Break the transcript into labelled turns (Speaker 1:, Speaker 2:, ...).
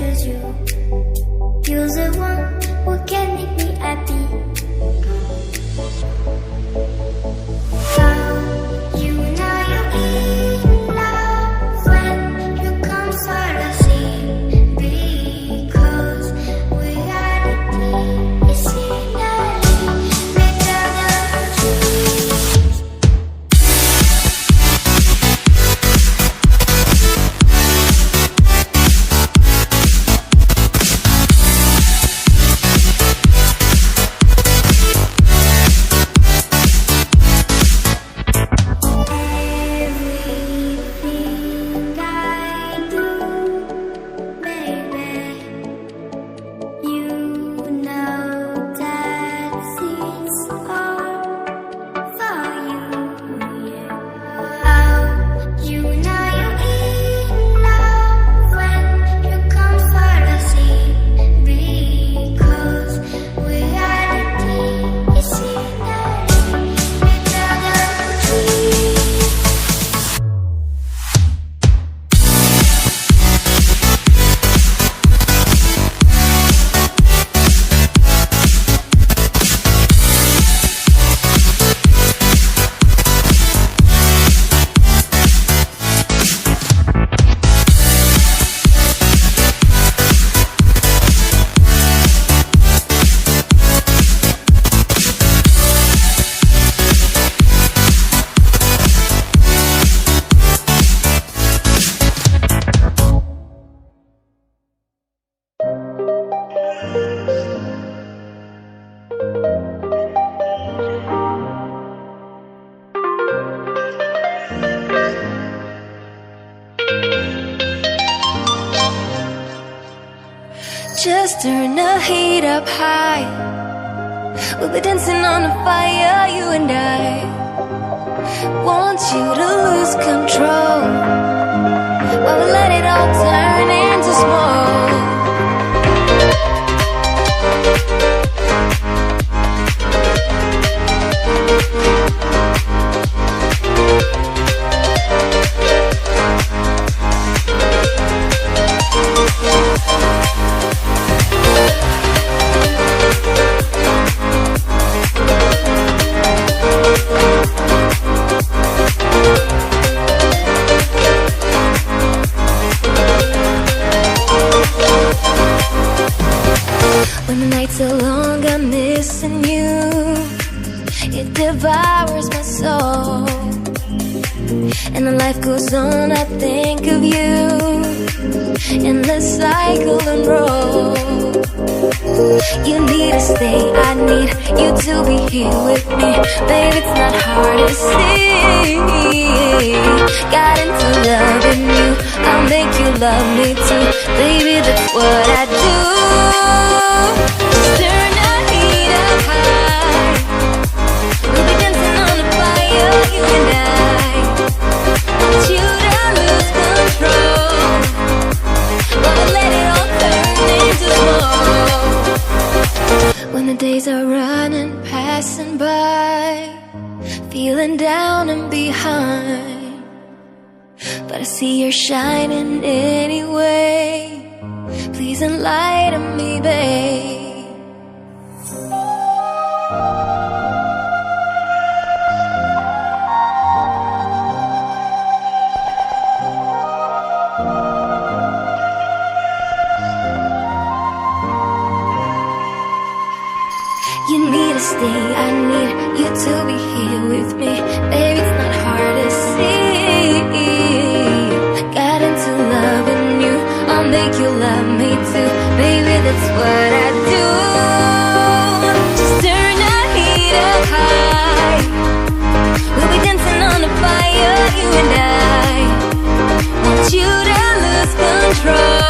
Speaker 1: choose you. You're the one who can make me happy. How you know you're in love when you come sort of see. Because reality is finally better than dreams. Everything I do, baby, you know that it's all for you, yeah. How you know you're in love when you come for the sea. Because reality is finally better than dreams.
Speaker 2: Just turn the heat up high. We'll be dancing on the fire, you and I. Want you to lose control while we let it all turn into smoke. When the nights are long, I'm missing you. It devours my soul. And the life goes on, I think of you. In the cycle and roll. You need to stay, I need you to be here with me. Baby, it's not hard to see. Got into loving you, I'll make you love me too. Baby, that's what I do. Turn the heat up high. We'll be dancing on the fire, you and I. Want you to lose control while we let it all turn into smoke. When the days are running, passing by, feeling down and behind, but I see you're shining anyway. Please enlighten me, babe. You need to stay, I need you to be here with me. Baby, it's not hard to see. Got into loving you, I'll make you love me too. Baby, that's what I do. Just turn the heat up high. We'll be dancing on the fire, you and I. Want you to lose control